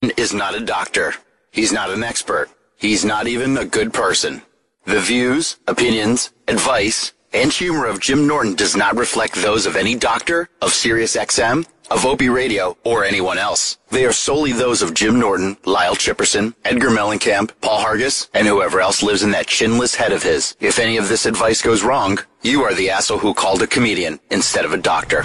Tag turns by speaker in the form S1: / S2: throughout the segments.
S1: is not a doctor. He's not an expert. He's not even a good person. The views, opinions, advice, and humor of Jim Norton does not reflect those of any doctor, of SiriusXM, of Opie Radio, or anyone else. They are solely those of Jim Norton, Lyle Chipperson, Edgar Mellencamp, Paul Hargis, and whoever else lives in that chinless head of his. If any of this advice goes wrong, you are the asshole who called a comedian instead of a doctor.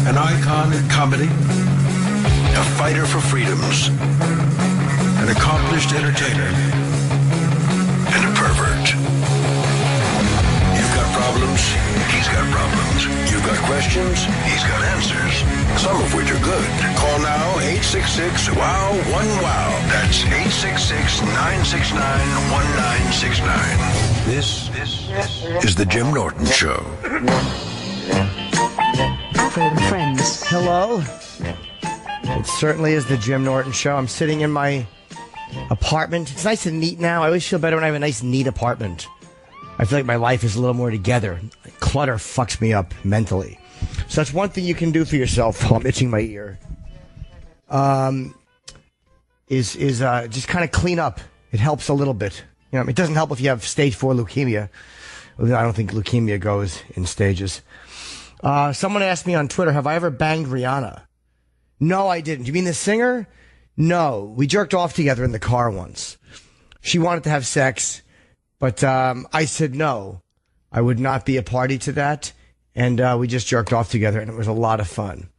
S2: An icon in comedy, a fighter for freedoms, an accomplished entertainer, and a pervert. You've got problems, he's got problems. You've got questions, he's got answers, some of which are good. Call now 866-WOW-1-WOW. That's 866-969-1969. This is the Jim Norton Show.
S3: Friends. Hello. It certainly is the Jim Norton Show. I'm sitting in my apartment. It's nice and neat now. I always feel better when I have a nice, neat apartment. I feel like my life is a little more together. Clutter fucks me up mentally. So that's one thing you can do for yourself while I'm itching my ear. Is just kind of clean up. It helps a little bit. You know, it doesn't help if you have stage 4 leukemia. I don't think leukemia goes in stages. Someone asked me on Twitter, have I ever banged Rihanna? No, I didn't. You mean the singer? No. We jerked off together in the car once. She wanted to have sex, but I said no. I would not be a party to that. And we just jerked off together, and it was a lot of fun.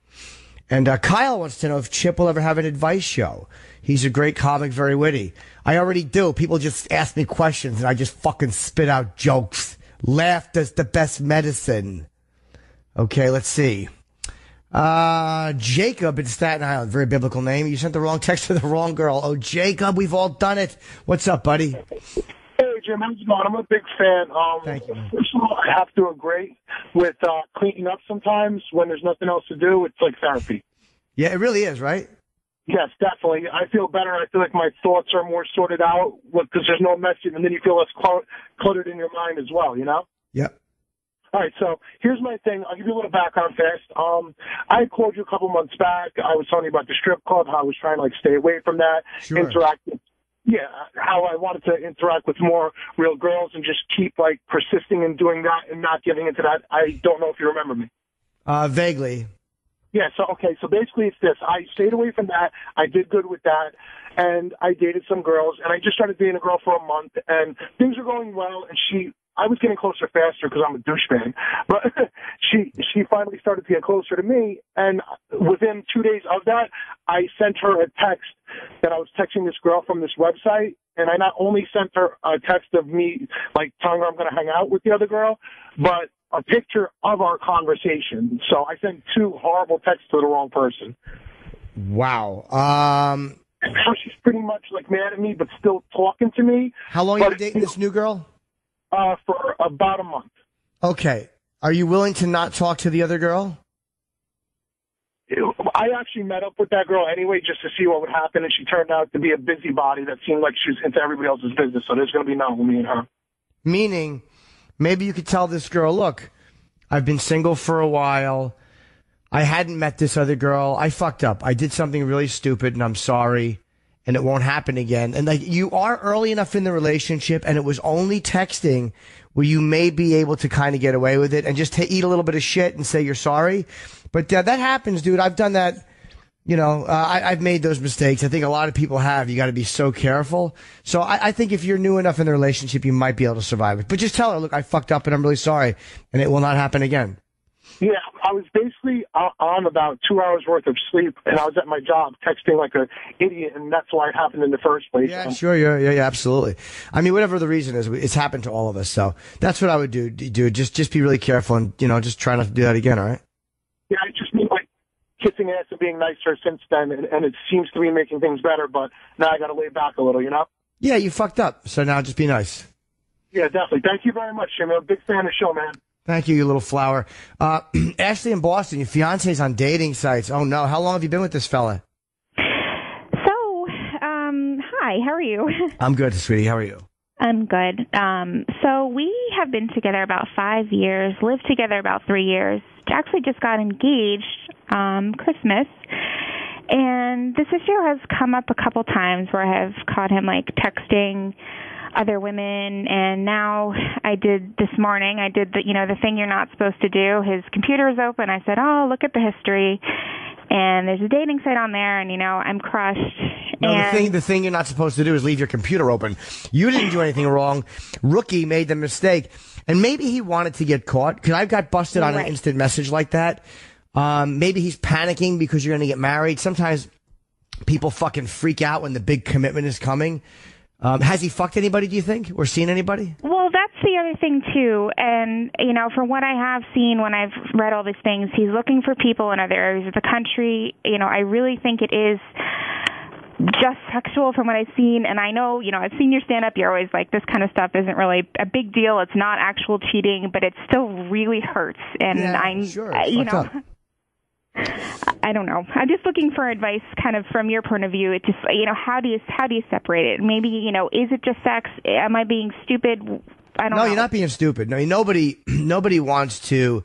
S3: And Kyle wants to know if Chip will ever have an advice show. He's a great comic, very witty. I already do. People just ask me questions, and I just fucking spit out jokes. Laughter's the best medicine. Okay, let's see. Jacob in Staten Island, very biblical name. You sent the wrong text to the wrong girl. Oh, Jacob, we've all done it. What's up, buddy?
S4: Hey, Jim, how's it going? I'm a big fan.
S3: Thank you.
S4: First of all, I have to agree with cleaning up sometimes when there's nothing else to do. It's like therapy.
S3: Yeah, it really is, right?
S4: Yes, definitely. I feel better. I feel like my thoughts are more sorted out because there's no message, and then you feel less cluttered in your mind as well, you know?
S3: Yep.
S4: All right, so here's my thing. I'll give you a little background fast. I called you a couple months back. I was telling you about the strip club, how I was trying to stay away from that,
S3: Sure.
S4: interact with, how I wanted to interact with more real girls and just keep persisting in doing that and not giving into that. I don't know if you remember me.
S3: Vaguely.
S4: Yeah, so basically it's this. I stayed away from that. I did good with that. And I dated some girls, and I just started dating a girl for a month, and things were going well, and I was getting closer faster because I'm a douchebag, but she finally started to get closer to me, and within 2 days of that, I sent her a text that I was texting this girl from this website, and I not only sent her a text of me, telling her I'm going to hang out with the other girl, but a picture of our conversation. So I sent 2 horrible texts to the wrong person.
S3: Wow.
S4: And now she's pretty much mad at me, but still talking to me.
S3: How long are you dating this new girl?
S4: For about a month.
S3: Okay. Are you willing to not talk to the other girl?
S4: I actually met up with that girl anyway just to see what would happen, and she turned out to be a busybody that seemed like she was into everybody else's business, so there's going to be nothing with me and her.
S3: Meaning, maybe you could tell this girl, look, I've been single for a while. I hadn't met this other girl. I fucked up. I did something really stupid, and I'm sorry, and it won't happen again. And you are early enough in the relationship, and it was only texting where you may be able to kind of get away with it and just eat a little bit of shit and say you're sorry. But that happens, dude. I've done that. You know, I've made those mistakes. I think a lot of people have. You got to be so careful. So I think if you're new enough in the relationship, you might be able to survive it. But just tell her, look, I fucked up and I'm really sorry, and it will not happen again.
S4: Yeah, I was basically on about 2 hours worth of sleep, and I was at my job texting like an idiot, and that's why it happened in the first place.
S3: Yeah, sure. Yeah, absolutely. I mean, whatever the reason is, it's happened to all of us. So that's what I would do. Just be really careful and, just try not to do that again. All right.
S4: Yeah, I just mean kissing ass and being nicer since then, and it seems to be making things better, but now I got to lay back a little,
S3: Yeah, you fucked up. So now just be nice.
S4: Yeah, definitely. Thank you very much, Jim. I'm a big fan of the show, man.
S3: Thank you, you little flower. Ashley in Boston, your fiance's on dating sites. Oh, no. How long have you been with this fella?
S5: So, hi, how are you?
S3: I'm good, sweetie. How are you?
S5: I'm good. So we have been together about 5 years, lived together about 3 years, actually just got engaged Christmas. And this issue has come up a couple times where I have caught him, like, texting other women, and now this morning, I did the thing you're not supposed to do. His computer is open. I said, oh, look at the history. And there's a dating site on there, and, I'm crushed.
S3: No, the thing you're not supposed to do is leave your computer open. You didn't do anything wrong. Rookie made the mistake. And maybe he wanted to get caught, because I got busted on an instant message like that. Maybe he's panicking because you're going to get married. Sometimes people fucking freak out when the big commitment is coming. Has he fucked anybody, do you think? Or seen anybody?
S5: Well, that's the other thing, too. And, from what I have seen when I've read all these things, he's looking for people in other areas of the country. I really think it is just sexual from what I've seen. And I know, I've seen your stand-up. You're always like, this kind of stuff isn't really a big deal. It's not actual cheating, but it still really hurts. And I don't know. I'm just looking for advice kind of from your point of view. It just, how do you separate it? Maybe, is it just sex? Am I being stupid? I don't know.
S3: No, you're not being stupid. No, nobody wants to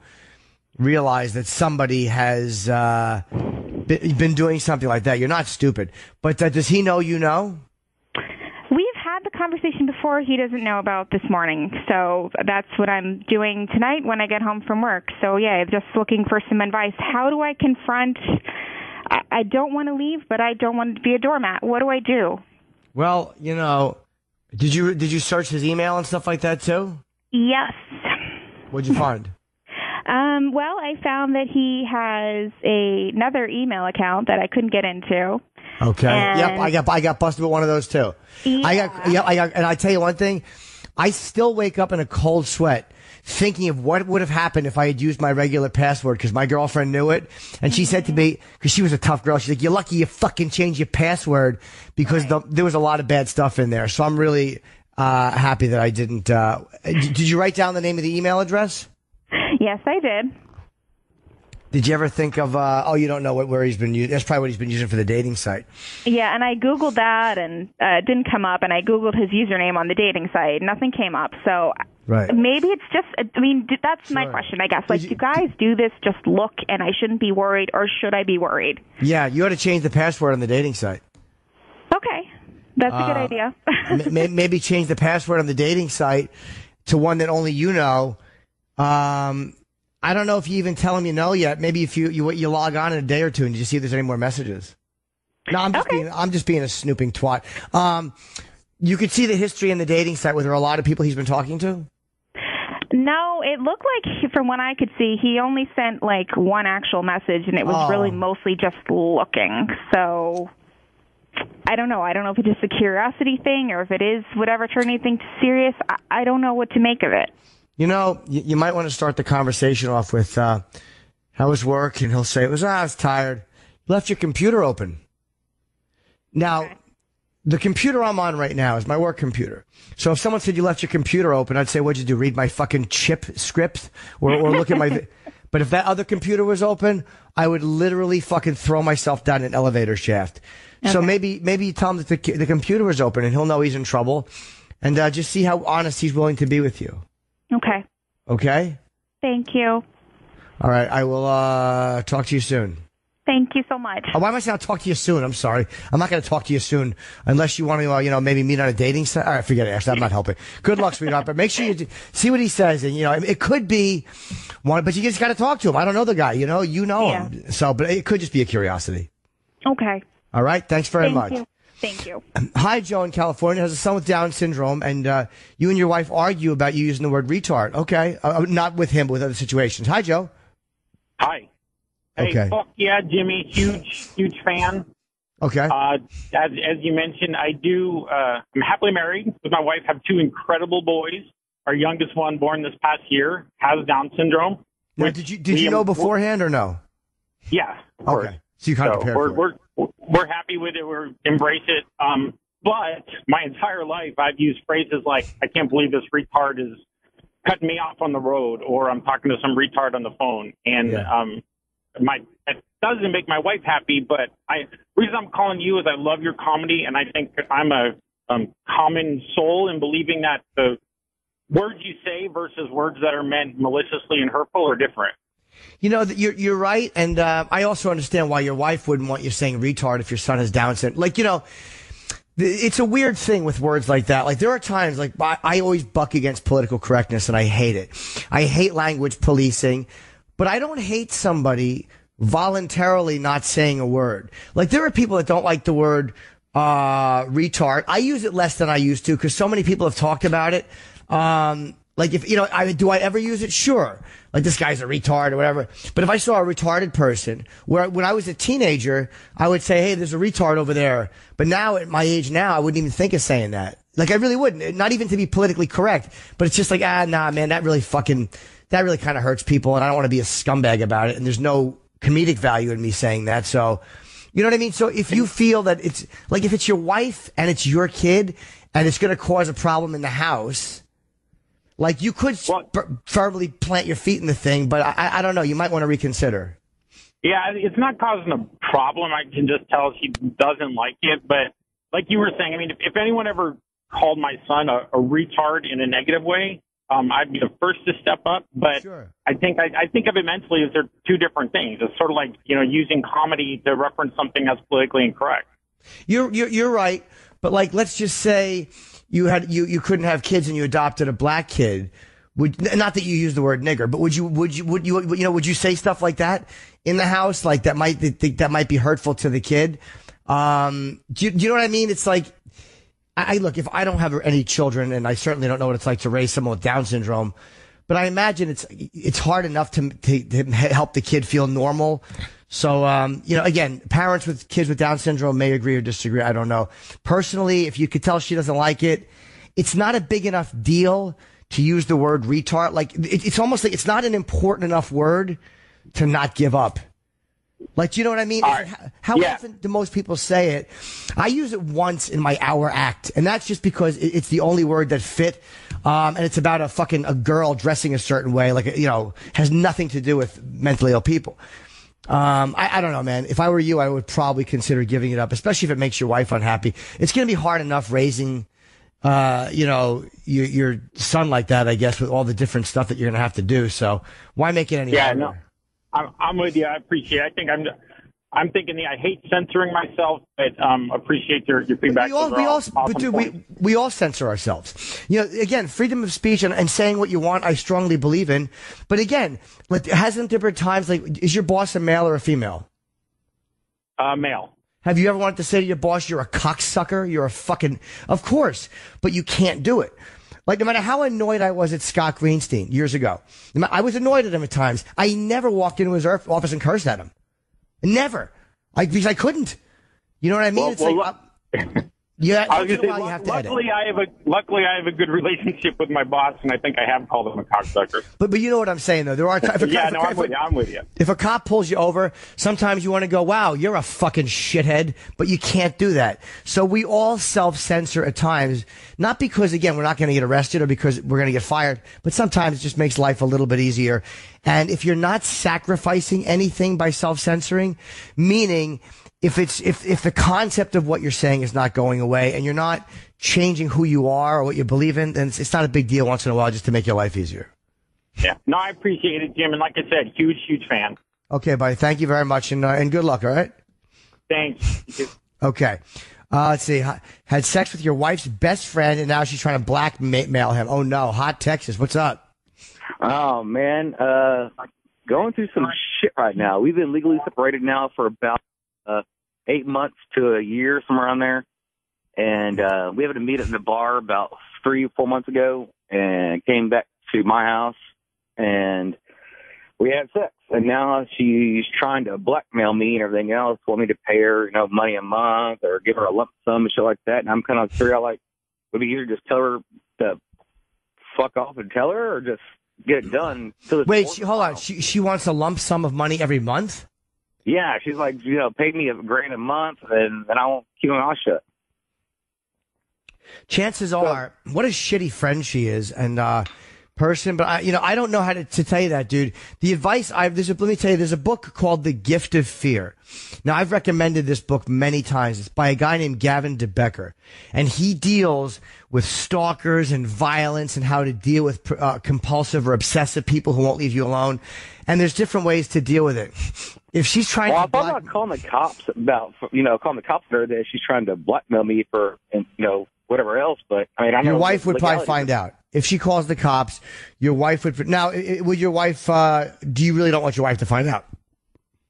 S3: realize that somebody has been doing something like that. You're not stupid. But does he know you know?
S5: We've had the conversation before. He doesn't know about this morning. So that's what I'm doing tonight when I get home from work. So, yeah, just looking for some advice. How do I confront? I don't want to leave, but I don't want to be a doormat. What do I do?
S3: Well, did you search his email and stuff like that, too?
S5: Yes.
S3: What'd you find?
S5: Well, I found that he has another email account that I couldn't get into.
S3: Okay.
S5: And
S3: yep. I got busted with one of those too.
S5: Yeah.
S3: And I tell you one thing, I still wake up in a cold sweat thinking of what would have happened if I had used my regular password, because my girlfriend knew it. And she said to me, because she was a tough girl, she's like, you're lucky you fucking changed your password, because there was a lot of bad stuff in there. So I'm really happy that I didn't. Did you write down the name of the email address?
S5: Yes, I did.
S3: Did you ever think of, you don't know where he's been using? That's probably what he's been using for the dating site.
S5: Yeah, and I Googled that, and it didn't come up, and I Googled his username on the dating site. Nothing came up. So
S3: right.
S5: Maybe it's just, that's my question, I guess. Like, do guys do this just look, and I shouldn't be worried, or should I be worried?
S3: Yeah, you ought to change the password on the dating site.
S5: Okay, that's a good idea.
S3: Maybe change the password on the dating site to one that only you know. I don't know if you even tell him you know yet. Maybe if you log on in a day or two and you just see if there's any more messages. No, I'm just being a snooping twat. You could see the history in the dating site. Were there a lot of people he's been talking to?
S5: No, it looked like, from what I could see, he only sent like one actual message, and it was really mostly just looking. So I don't know. I don't know if it's just a curiosity thing or if it is whatever turned anything serious. I don't know what to make of it.
S3: You might want to start the conversation off with, how was work? And he'll say, I was tired. You left your computer open. Now, the computer I'm on right now is my work computer. So if someone said you left your computer open, I'd say, what'd you do? Read my fucking chip script or look at my, but if that other computer was open, I would literally fucking throw myself down an elevator shaft. Okay. So maybe you tell him that the computer was open and he'll know he's in trouble, and just see how honest he's willing to be with you.
S5: Okay.
S3: Okay?
S5: Thank you.
S3: All right. I will talk to you soon.
S5: Thank you so much.
S3: Oh, why am I saying I'll talk to you soon? I'm sorry. I'm not going to talk to you soon unless you want to, maybe meet on a dating site. All right, forget it, Ashley. I'm not helping. Good luck, sweetheart. But make sure you see what he says. And, it could be one, but you just got to talk to him. I don't know the guy. You know him. So, but it could just be a curiosity.
S5: Okay.
S3: All right. Thanks very much.
S5: Thank you.
S3: Hi, Joe in California, has a son with Down syndrome, and you and your wife argue about you using the word retard. Okay. Not with him, but with other situations. Hi, Joe.
S6: Hi. Hey,
S3: okay.
S6: Fuck yeah, Jimmy. Huge fan.
S3: Okay.
S6: As you mentioned, I do. I'm happily married with my wife, have two incredible boys. Our youngest one, born this past year, has Down syndrome.
S3: Now, did you know beforehand or no?
S6: Yeah.
S3: Okay. So you kind of prepared for it.
S6: We're happy with it. We're embrace it. But my entire life, I've used phrases like, I can't believe this retard is cutting me off on the road, or I'm talking to some retard on the phone. And it doesn't make my wife happy, but the reason I'm calling you is I love your comedy, and I think I'm a common soul in believing that the words you say versus words that are meant maliciously and hurtful are different.
S3: You know, you're right, and I also understand why your wife wouldn't want you saying retard if your son has Down syndrome. Like, you know, it's a weird thing with words like that. Like, there are times, like, I always buck against political correctness, and I hate it. I hate language policing, but I don't hate somebody voluntarily not saying a word. Like, there are people that don't like the word retard. I use it less than I used to because so many people have talked about it. Like, if, you know, do I ever use it? Sure. Like, this guy's a retard or whatever. But if I saw a retarded person, when I was a teenager, I would say, hey, there's a retard over there. But now, at my age now, I wouldn't even think of saying that. Like, I really wouldn't. Not even to be politically correct. But it's just like, nah, man, that really kind of hurts people. And I don't want to be a scumbag about it. And there's no comedic value in me saying that. So, you know what I mean? So if you feel that it's, like, if it's your wife and it's your kid and it's going to cause a problem in the house, like, you could firmly plant your feet in the thing, but I don't know. You might want to reconsider.
S6: Yeah, it's not causing a problem. I can just tell she doesn't like it. But like you were saying, I mean, if anyone ever called my son a retard in a negative way, I'd be the first to step up. But sure. I think of it mentally as they're two different things. It's sort of like, you know, using comedy to reference something that's politically incorrect.
S3: You're right. But, like, let's just say you couldn't have kids and you adopted a black kid. Not that you use the word nigger, but would you say stuff like that in the house? Like, that might be hurtful to the kid. Do you know what I mean? It's like, I look, if I don't have any children, and I certainly don't know what it's like to raise someone with Down syndrome, but I imagine it's hard enough to help the kid feel normal. So, you know, again, parents with kids with Down syndrome may agree or disagree. I don't know. Personally, if you could tell she doesn't like it, it's not a big enough deal to use the word retard. Like, it's almost like it's not an important enough word to not give up. Like, do you know what I mean?
S6: Right.
S3: How often do most people say it? I use it once in my hour act, and that's just because it's the only word that fit. And it's about a girl dressing a certain way, like, you know, has nothing to do with mentally ill people. I don't know, man. If I were you, I would probably consider giving it up, especially if it makes your wife unhappy. It's going to be hard enough raising, you know, your son like that, I guess, with all the different stuff that you're going to have to do. So why make it any harder?
S6: No. I'm with you. I appreciate it. I think I'm thinking I hate censoring myself, but appreciate your feedback.
S3: We all censor ourselves. You know, again, freedom of speech and saying what you want, I strongly believe in. But again, like, hasn't there been times, like, is your boss a male or a female?
S6: Male.
S3: Have you ever wanted to say to your boss, you're a cocksucker? You're a fucking... Of course, but you can't do it. Like, no matter how annoyed I was at Scott Greenstein years ago, I was annoyed at him at times. I never walked into his office and cursed at him. Never. Because I couldn't. You know what I mean? Yeah,
S6: I was going to say, luckily I have a good relationship with my boss, and I think I have called him a cocksucker.
S3: But you know what I'm saying, though. There are times.
S6: I'm with you.
S3: If a cop pulls you over, sometimes you want to go, wow, you're a fucking shithead, but you can't do that. So we all self-censor at times, not because, again, we're not going to get arrested or because we're going to get fired, but sometimes it just makes life a little bit easier. And if you're not sacrificing anything by self-censoring, meaning if the concept of what you're saying is not going away and you're not changing who you are or what you believe in, then it's not a big deal once in a while just to make your life easier.
S6: Yeah. No, I appreciate it, Jim. And like I said, huge fan.
S3: Okay, buddy. Thank you very much. And good luck. All right.
S6: Thanks.
S3: Okay. Let's see. Had sex with your wife's best friend and now she's trying to blackmail him. Oh no. Hot Texas. What's up?
S7: Oh man. Going through some shit right now. We've been legally separated now for about 8 months to a year, somewhere around there. And we had to meet at the bar about 3 or 4 months ago and came back to my house and we had sex. And now she's trying to blackmail me and everything else, want me to pay her, money a month or give her a lump sum and shit like that. And I'm kind of figuring out, like, would we either just tell her to fuck off and tell her or just get it done?
S3: Wait, hold on. She wants a lump sum of money every month?
S7: Yeah, she's like, pay me $1,000 a month, and I won't keep my mouth shut.
S3: Chances are, what a shitty friend she is, and person, but I don't know how to tell you that, dude. The advice let me tell you, there's a book called The Gift of Fear. Now, I've recommended this book many times. It's by a guy named Gavin DeBecker, and he deals with stalkers and violence and how to deal with compulsive or obsessive people who won't leave you alone. And there's different ways to deal with it. If she's trying
S7: well,
S3: to,
S7: I thought about calling the cops calling the cops for that she's trying to blackmail me for, whatever else. But I mean, I know
S3: your wife would probably find out. If she calls the cops, your wife would. Now, would your wife? Do you really don't want your wife to find out?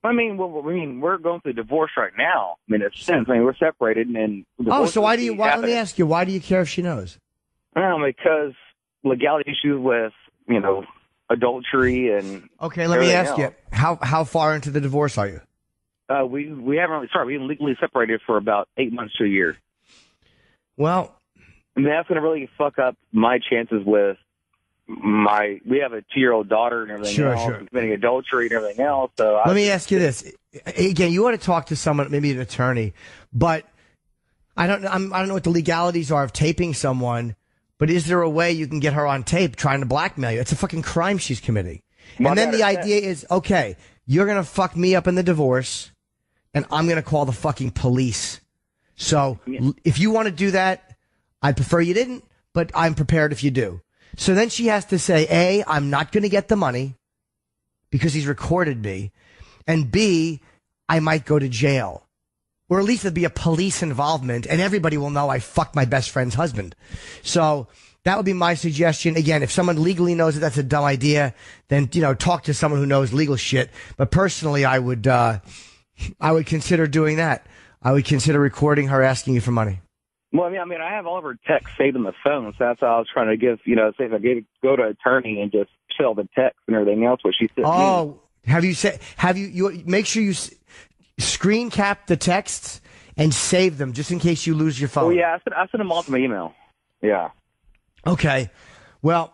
S7: I mean, we're going through divorce right now. I mean, it's sense. I mean, we're separated, and
S3: so why do you? Let me ask you. Why do you care if she knows?
S7: Because legality issues with adultery and.
S3: Okay, let me ask you. How far into the divorce are you?
S7: We haven't really started. We've been legally separated for about 8 months to a year.
S3: Well,
S7: I mean, that's going to really fuck up my chances with we have a 2-year-old daughter and everything else, committing adultery and everything else. So
S3: let me ask you this. Again, you want to talk to someone, maybe an attorney, but I don't know what the legalities are of taping someone, but is there a way you can get her on tape trying to blackmail you? It's a fucking crime she's committing. And then the idea is, okay, you're going to fuck me up in the divorce and I'm going to call the fucking police. So if you want to do that, I'd prefer you didn't, but I'm prepared if you do. So then she has to say, A, I'm not going to get the money because he's recorded me. And B, I might go to jail. Or at least there'd be a police involvement and everybody will know I fucked my best friend's husband. So that would be my suggestion. Again, if someone legally knows that that's a dumb idea, then, talk to someone who knows legal shit. But personally, I would consider doing that. I would consider recording her asking you for money.
S7: Well, I mean, I have all of her texts saved on the phone, so that's how I was trying to give, say if I go to an attorney and just show the text and everything else, what she said.
S3: Oh, you make sure you screen cap the texts and save them just in case you lose your phone.
S7: Oh, yeah, I sent them all to my email. Yeah.
S3: Okay. Well,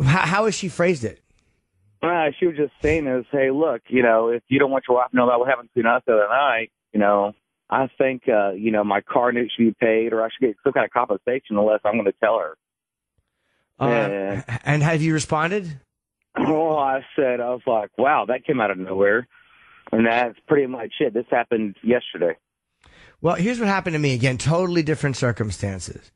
S3: how has she phrased it?
S7: She was just saying hey, look, if you don't want your wife to know about what happened between us the other night, I think, my car note should be paid or I should get some kind of compensation unless I'm going to tell her.
S3: And have you responded?
S7: Well, I was like, wow, that came out of nowhere. And that's pretty much it. This happened yesterday.
S3: Well, here's what happened to me. Again, totally different circumstances.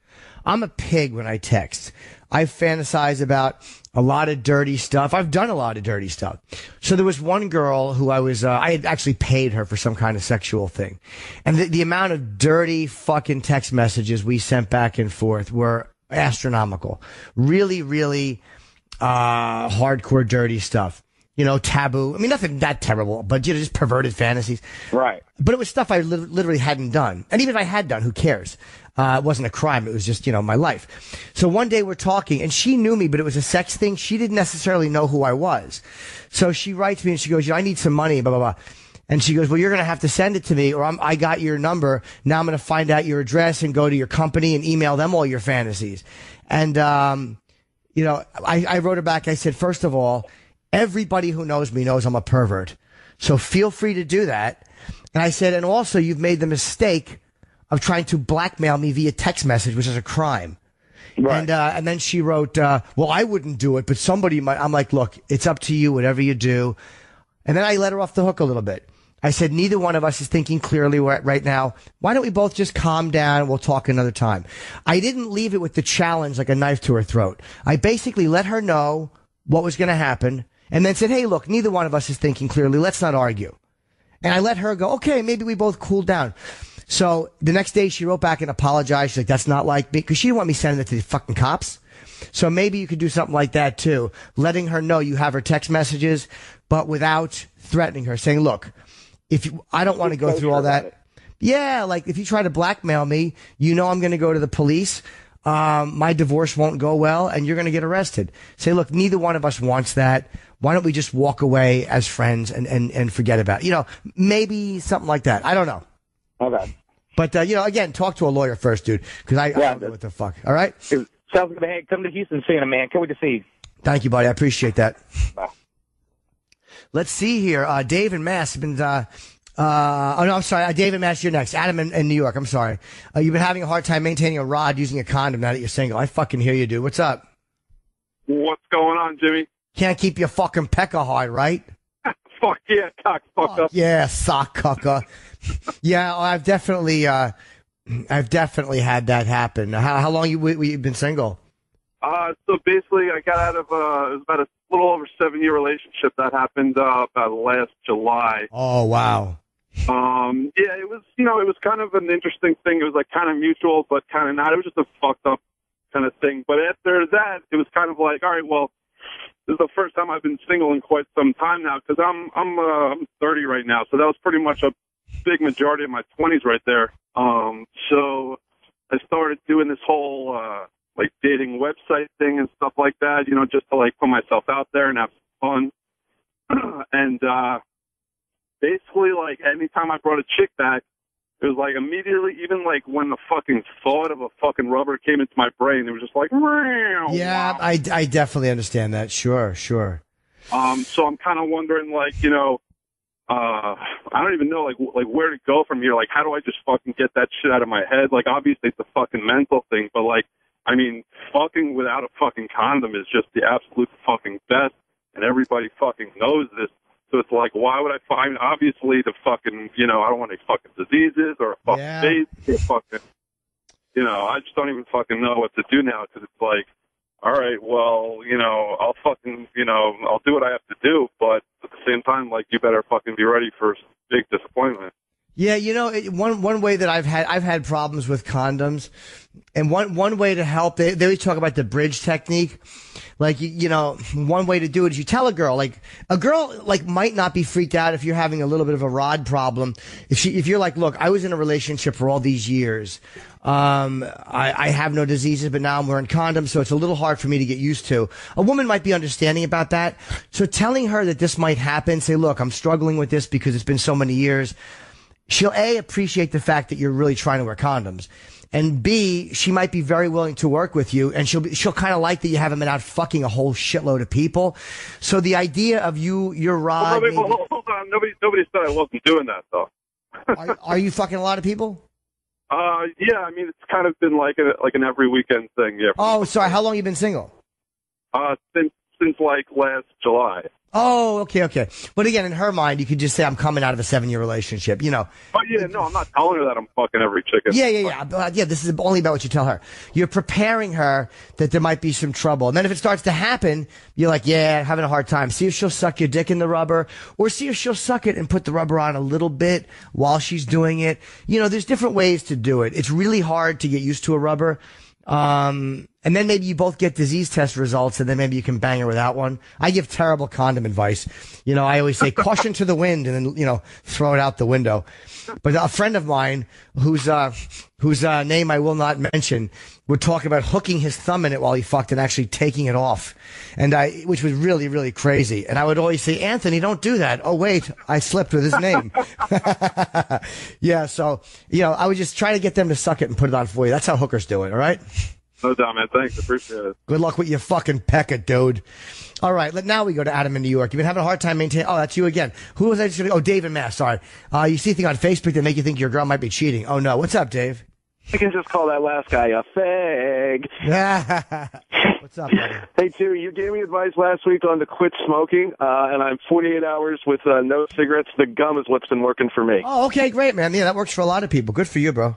S3: I'm a pig when I text. I fantasize about a lot of dirty stuff. I've done a lot of dirty stuff. So there was one girl who I had actually paid her for some kind of sexual thing. And the amount of dirty fucking text messages we sent back and forth were astronomical. Really, really, hardcore dirty stuff. Taboo. I mean, nothing that terrible, but just perverted fantasies.
S7: Right.
S3: But it was stuff I literally hadn't done. And even if I had done, who cares? It wasn't a crime. It was just, my life. So one day we're talking and she knew me, but it was a sex thing. She didn't necessarily know who I was. So she writes me and she goes, I need some money, blah, blah, blah. And she goes, well, you're going to have to send it to me or I got your number. Now I'm going to find out your address and go to your company and email them all your fantasies. And, I wrote her back. I said, first of all, everybody who knows me knows I'm a pervert. So feel free to do that. And I said, and also you've made the mistake of trying to blackmail me via text message, which is a crime. Right. And then she wrote, well, I wouldn't do it, but somebody might. I'm like, look, it's up to you, whatever you do. And then I let her off the hook a little bit. I said, neither one of us is thinking clearly right now. Why don't we both just calm down? We'll talk another time. I didn't leave it with the challenge like a knife to her throat. I basically let her know what was going to happen and then said, hey, look, neither one of us is thinking clearly. Let's not argue. And I let her go, okay, maybe we both cooled down. So the next day she wrote back and apologized. She's like, that's not like me, because she didn't want me sending it to the fucking cops. So maybe you could do something like that too, letting her know you have her text messages, but without threatening her, saying, look, I don't want to go through all that. Yeah, like if you try to blackmail me, I'm going to go to the police. My divorce won't go well and you're going to get arrested. Say, look, neither one of us wants that. Why don't we just walk away as friends and forget about it? Maybe something like that. I don't know.
S7: Okay.
S3: But, again, talk to a lawyer first, dude, because I don't know what the fuck. All right?
S7: Sounds good. Hey, come to Houston soon, man. Can't wait to see you.
S3: Thank you, buddy. I appreciate that.
S7: Bye.
S3: Let's see here. Dave and Mass have been, I'm sorry. Dave and Mass, you're next. Adam in New York. I'm sorry. You've been having a hard time maintaining a rod using a condom now that you're single. I fucking hear you, dude. What's up?
S8: What's going on, Jimmy?
S3: Can't keep your fucking pecker hard, right?
S8: Fuck yeah, cockfucker.
S3: Yeah, sock cucker. Yeah, I've definitely had that happen. How long you been single?
S8: So basically, I got out of it was about a little over 7-year relationship that happened about last July.
S3: Oh wow.
S8: Yeah, it was it was kind of an interesting thing. It was like kind of mutual, but kind of not. It was just a fucked up kind of thing. But after that, it was kind of like, all right, well, this is the first time I've been single in quite some time now because I'm 30 right now, so that was pretty much a big majority of my 20s right there. So I started doing this whole like dating website thing and stuff like that, just to like put myself out there and have fun. And basically, like anytime I brought a chick back, it was like immediately, even like when the fucking thought of a fucking rubber came into my brain, it was just like,
S3: yeah, I definitely understand that. Sure.
S8: So I'm kind of wondering, like, I don't even know, like where to go from here. Like, how do I just fucking get that shit out of my head? Like, obviously it's a fucking mental thing, but like, I mean, fucking without a fucking condom is just the absolute fucking best, and everybody fucking knows this. So it's like, why would I find, obviously, the fucking, I don't want any fucking diseases or a fucking face or fucking, I just don't even fucking know what to do now because it's like, all right, well, I'll fucking, I'll do what I have to do, but at the same time, like, you better fucking be ready for big disappointment.
S3: Yeah, one way that I've had problems with condoms, and one way to help, they always talk about the bridge technique. Like, one way to do it is you tell a girl might not be freaked out if you're having a little bit of a rod problem. If you're like, look, I was in a relationship for all these years. I have no diseases, but now I'm wearing condoms, so it's a little hard for me to get used to. A woman might be understanding about that. So telling her that this might happen, say, look, I'm struggling with this because it's been so many years. She'll appreciate the fact that you're really trying to wear condoms, and B, she might be very willing to work with you, and she'll kind of like that you haven't been out fucking a whole shitload of people. So the idea of your rod.
S8: Hold on, nobody said I wasn't doing that though.
S3: Are you fucking a lot of people?
S8: Yeah, I mean it's kind of been like an every weekend thing. Yeah.
S3: Oh, sorry. How long you been single?
S8: Since like last July.
S3: Oh, okay. But again, in her mind, you could just say, I'm coming out of a 7-year relationship,
S8: Oh, yeah, no, I'm not telling her that I'm fucking every chicken.
S3: Yeah. This is only about what you tell her. You're preparing her that there might be some trouble. And then if it starts to happen, you're like, yeah, having a hard time. See if she'll suck your dick in the rubber, or see if she'll suck it and put the rubber on a little bit while she's doing it. There's different ways to do it. It's really hard to get used to a rubber. And then maybe you both get disease test results, and then maybe you can bang her without one. I give terrible condom advice. I always say caution to the wind, and then, throw it out the window. But a friend of mine, whose name I will not mention, would talk about hooking his thumb in it while he fucked and actually taking it off, which was really, really crazy. And I would always say, Anthony, don't do that. Oh, wait, I slipped with his name. Yeah, so, I would just try to get them to suck it and put it on for you. That's how hookers do it, all right?
S8: No doubt, man. Thanks. Appreciate it.
S3: Good luck with your fucking pecker, dude. All right. Now we go to Adam in New York. You've been having a hard time maintaining. Oh, that's you again. Who was I just going to? Oh, Dave in Mass. Sorry. You see a thing on Facebook that make you think your girl might be cheating. Oh, no. What's up, Dave?
S9: I can just call that last guy a fag.
S3: What's up, buddy?
S9: Hey, Jimmy, you gave me advice last week on to quit smoking, and I'm 48 hours with no cigarettes. The gum is what's been working for me.
S3: Oh, okay. Great, man. Yeah, that works for a lot of people. Good for you, bro.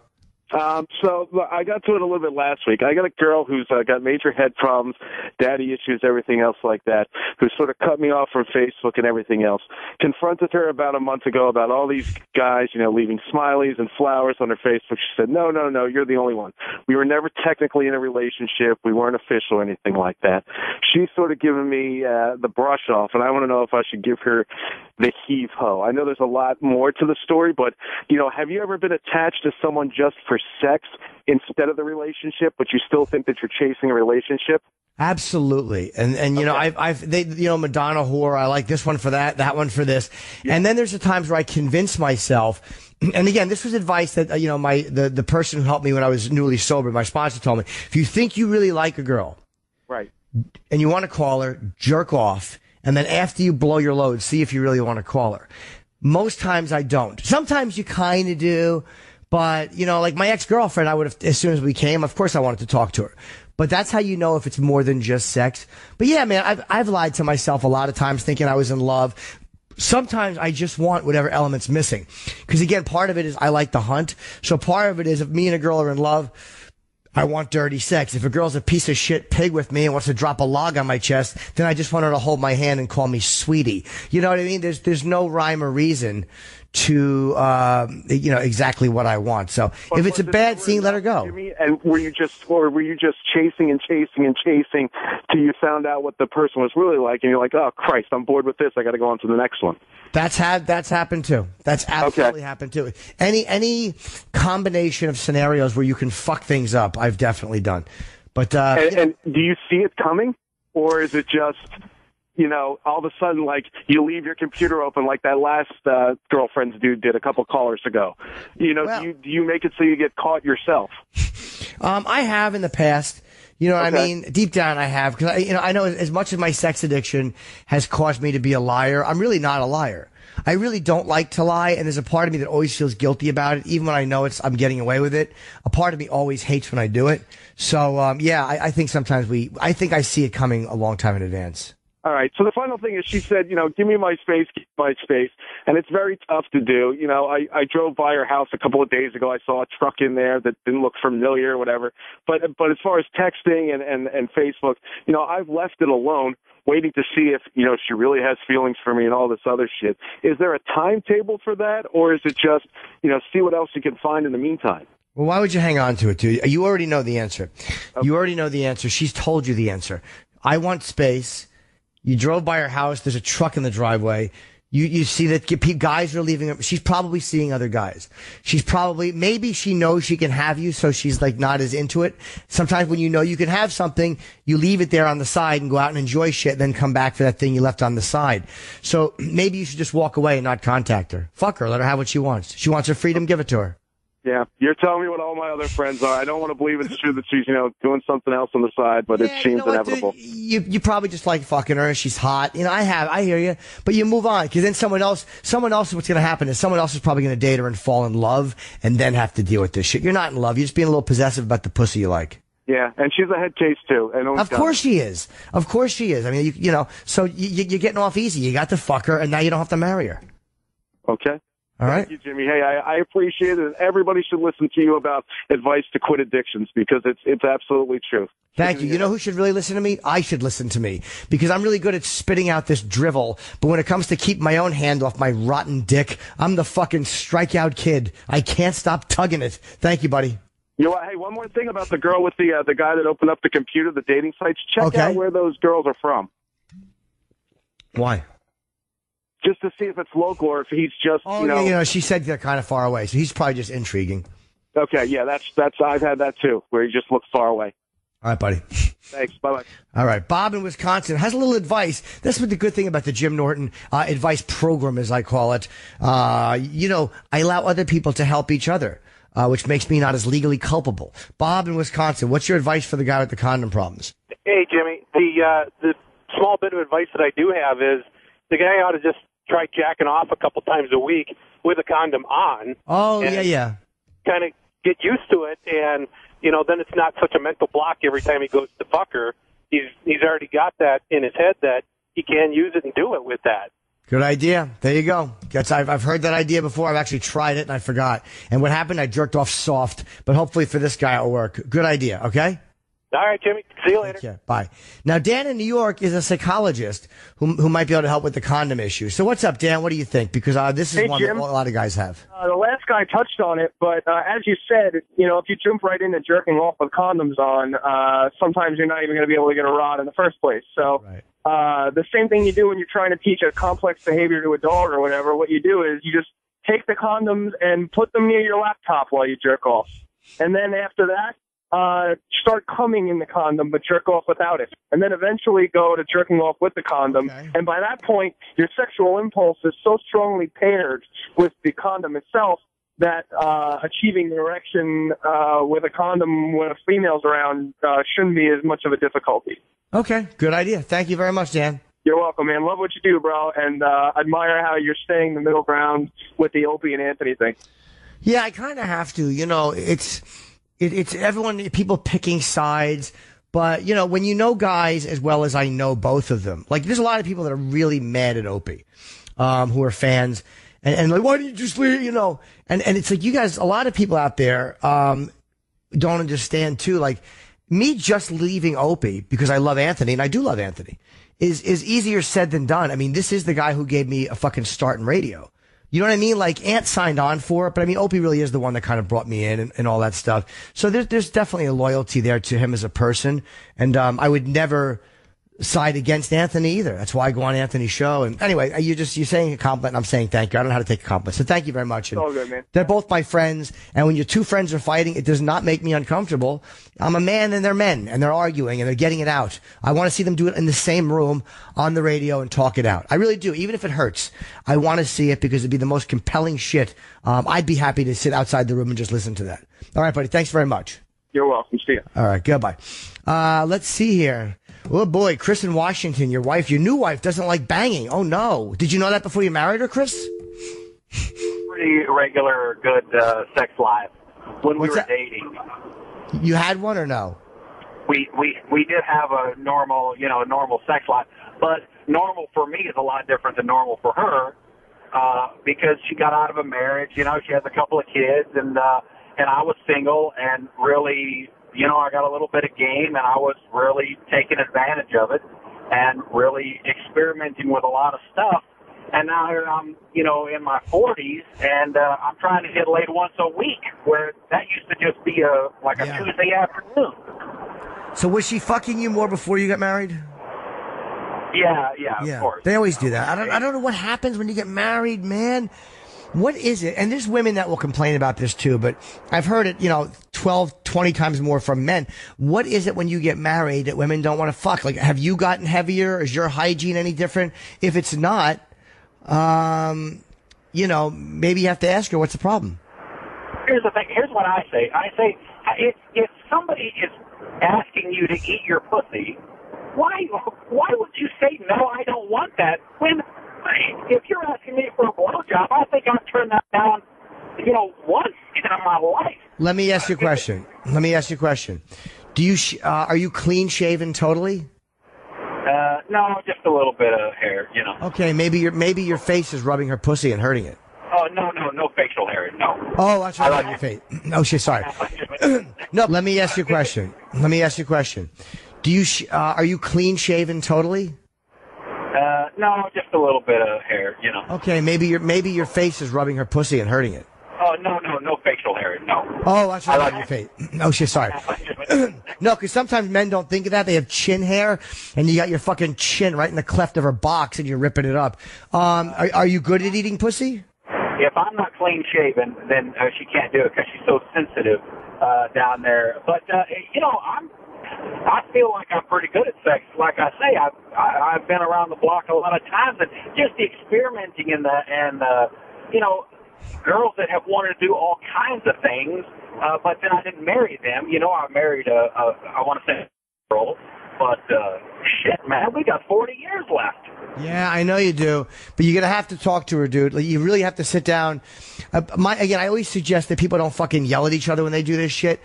S9: So I got to it a little bit last week. I got a girl who's got major head problems, daddy issues, everything else like that, who sort of cut me off from Facebook and everything else. Confronted her about a month ago about all these guys, leaving smileys and flowers on her Facebook. She said, no, you're the only one. We were never technically in a relationship. We weren't official or anything like that. She's sort of given me the brush off, and I want to know if I should give her the heave-ho. I know there's a lot more to the story, but, have you ever been attached to someone just for sex instead of the relationship, but you still think that you're chasing a relationship?
S3: Absolutely. And okay. Madonna whore, I like this one for that one for this. Yeah. And then there's the times where I convince myself, and again, this was advice that, the person who helped me when I was newly sober, my sponsor told me, if you think you really like a girl,
S9: right,
S3: and you want to call her, jerk off, and then after you blow your load, see if you really want to call her. Most times I don't. Sometimes you kind of do. But, you know, like my ex-girlfriend, I would have, as soon as we came, of course I wanted to talk to her. But that's how you know if it's more than just sex. But yeah, man, I've lied to myself a lot of times thinking I was in love. Sometimes I just want whatever element's missing. Because again, part of it is I like to hunt. So part of it is if me and a girl are in love, I want dirty sex. If a girl's a piece of shit pig with me and wants to drop a log on my chest, then I just want her to hold my hand and call me sweetie. You know what I mean? There's no rhyme or reason to, exactly what I want. So if it's a bad scene, let her go.
S9: And were you just chasing and chasing and chasing till you found out what the person was really like, and you're like, oh Christ, I'm bored with this. I got to go on to the next one.
S3: That's happened too. That's absolutely happened too. Any combination of scenarios where you can fuck things up, I've definitely done. But
S9: and do you see it coming, or is it just, all of a sudden, like, you leave your computer open like that last girlfriend's dude did a couple callers ago? Do you make it so you get caught yourself?
S3: I have in the past. You know what I mean? Deep down I have. Because, I know as much as my sex addiction has caused me to be a liar, I'm really not a liar. I really don't like to lie, and there's a part of me that always feels guilty about it, even when I know I'm getting away with it. A part of me always hates when I do it. So, I think sometimes I think I see it coming a long time in advance.
S9: All right. So the final thing is, she said, give me my space, keep my space. And it's very tough to do. I drove by her house a couple of days ago. I saw a truck in there that didn't look familiar or whatever. But as far as texting and Facebook, I've left it alone, waiting to see if, she really has feelings for me and all this other shit. Is there a timetable for that? Or is it just, see what else you can find in the meantime?
S3: Well, why would you hang on to it, dude? You already know the answer. Okay. You already know the answer. She's told you the answer. I want space. You drove by her house. There's a truck in the driveway. You see that guys are leaving her. She's probably seeing other guys. Maybe she knows she can have you, so she's like not as into it. Sometimes when you know you can have something, you leave it there on the side and go out and enjoy shit, then come back for that thing you left on the side. So maybe you should just walk away and not contact her. Fuck her. Let her have what she wants. She wants her freedom. Give it to her.
S9: Yeah, you're telling me what all my other friends are. I don't want to believe it's true that she's, doing something else on the side, but it seems inevitable.
S3: You probably just like fucking her. She's hot. I hear you. But you move on, because then someone else is what's going to happen is someone else is probably going to date her and fall in love and then have to deal with this shit. You're not in love. You're just being a little possessive about the pussy you like.
S9: Yeah, and she's a head case too.
S3: Of course she is. Of course she is. I mean, so you're getting off easy. You got to fuck her, and now you don't have to marry her.
S9: Okay.
S3: All right.
S9: Thank you, Jimmy. Hey, I appreciate it. And everybody should listen to you about advice to quit addictions, because it's absolutely true.
S3: Thank you. You know who should really listen to me? I should listen to me, because I'm really good at spitting out this drivel. But when it comes to keep my own hand off my rotten dick, I'm the fucking strikeout kid. I can't stop tugging it. Thank you, buddy.
S9: Hey, one more thing about the girl with the guy that opened up the computer, the dating sites. Check out where those girls are from.
S3: Why?
S9: Just to see if it's local or if he's just,
S3: she said they're kind of far away, so he's probably just intriguing.
S9: Okay, yeah, that's I've had that too, where he just looks far away.
S3: All right, buddy.
S9: Thanks. Bye-bye.
S3: All right. Bob in Wisconsin has a little advice. That's what the good thing about the Jim Norton advice program, as I call it. I allow other people to help each other, which makes me not as legally culpable. Bob in Wisconsin, what's your advice for the guy with the condom problems?
S10: Hey, Jimmy. The small bit of advice that I do have is the guy ought to just try jacking off a couple times a week with a condom on.
S3: Oh, yeah.
S10: Kind of get used to it, and, then it's not such a mental block every time he goes to fuck her. He's already got that in his head that he can use it and do it with that.
S3: Good idea. There you go. I've heard that idea before. I've actually tried it, and I forgot. And what happened, I jerked off soft. But hopefully for this guy, it'll work. Good idea, okay?
S10: All right, Jimmy. See you later.
S3: Yeah, bye. Now, Dan in New York is a psychologist who might be able to help with the condom issue. So what's up, Dan? What do you think? Because this is one
S11: Jim.
S3: that a lot of guys have.
S11: The last guy touched on it, but as you said, if you jump right into jerking off with condoms on, sometimes you're not even going to be able to get a rod in the first place. So the same thing you do when you're trying to teach a complex behavior to a dog or whatever, what you do is you just take the condoms and put them near your laptop while you jerk off. And then after that, start coming in the condom, but jerk off without it. And then eventually go to jerking off with the condom. Okay. And by that point, your sexual impulse is so strongly paired with the condom itself that achieving an erection with a condom when a female's around shouldn't be as much of a difficulty.
S3: Okay, good idea. Thank you very much, Dan.
S11: You're welcome, man. Love what you do, bro, and admire how you're staying the middle ground with the Opie and Anthony thing.
S3: Yeah, I kind of have to. You know, it's everyone, people picking sides. But, you know, when you know guys as well as I know both of them, like there's a lot of people that are really mad at Opie, who are fans and like, why didn't you just leave, you know? And it's like, you guys, a lot of people out there, don't understand too. Like me just leaving Opie because I love Anthony and I do love Anthony is easier said than done. I mean, this is the guy who gave me a fucking start in radio. You know what I mean? Like Ant signed on for it, but I mean, Opie really is the one that kind of brought me in and all that stuff. So there's definitely a loyalty there to him as a person. And, I would never side against Anthony either. That's why I go on Anthony's show. And anyway, you're saying a compliment and I'm saying thank you. I don't know how to take a compliment. So thank you very much. And
S11: it's all good, man.
S3: They're both my friends. And when your two friends are fighting, it does not make me uncomfortable. I'm a man and they're men and they're arguing and they're getting it out. I want to see them do it in the same room on the radio and talk it out. I really do. Even if it hurts, I want to see it because it'd be the most compelling shit. I'd be happy to sit outside the room and just listen to that. All right, buddy. Thanks very much.
S11: You're welcome. See ya.
S3: All right. Goodbye. Let's see here. Oh boy, Chris in Washington, your new wife doesn't like banging. Oh no. Did you know that before you married her, Chris?
S12: Pretty regular, good sex life when we were dating.
S3: You had one or no?
S12: We did have a normal sex life, but normal for me is a lot different than normal for her because she got out of a marriage. You know, she has a couple of kids, and I was single and really. You know, I got a little bit of game, and I was really taking advantage of it and really experimenting with a lot of stuff. And now I'm, in my 40s, and I'm trying to get laid once a week, where that used to just be a Tuesday afternoon.
S3: So was she fucking you more before you got married?
S12: Yeah, of course.
S3: They always do that. I don't know what happens when you get married, man. What is it? And there's women that will complain about this too, but I've heard it, 12, 20 times more from men. What is it when you get married that women don't want to fuck? Like, have you gotten heavier? Is your hygiene any different? If it's not, maybe you have to ask her what's the problem.
S12: Here's the thing. Here's what I say. I say, if somebody is asking you to eat your pussy, why would you say, no, I don't want that, when if you're asking me for a blowjob, I think I've turned that down, once in my life.
S3: Let me ask you a question. Do you are you clean shaven totally?
S12: No, just a little bit of hair,
S3: Okay, maybe your face is rubbing her pussy and hurting it.
S12: Oh no facial hair, no.
S3: Oh, that's right, on your face. Oh shit, sorry. No, let me ask you a question. Do you are you clean shaven totally?
S12: No, just a little bit of hair,
S3: Okay, maybe your face is rubbing her pussy and hurting it.
S12: Oh no facial hair, no.
S3: Oh, that's right, on your face. Oh shit, sorry. No, because sometimes men don't think of that. They have chin hair, and you got your fucking chin right in the cleft of her box, and you're ripping it up. Are you good at eating pussy?
S12: If I'm not clean shaven, then she can't do it because she's so sensitive down there. But I feel like I'm pretty good at sex. Like I say, I've been around the block a lot of times, and just the experimenting and girls that have wanted to do all kinds of things, but then I didn't marry them. I married I want to say a girl, but shit, man, we got 40 years left.
S3: Yeah, I know you do, but you're gonna have to talk to her, dude. Like, you really have to sit down. I always suggest that people don't fucking yell at each other when they do this shit.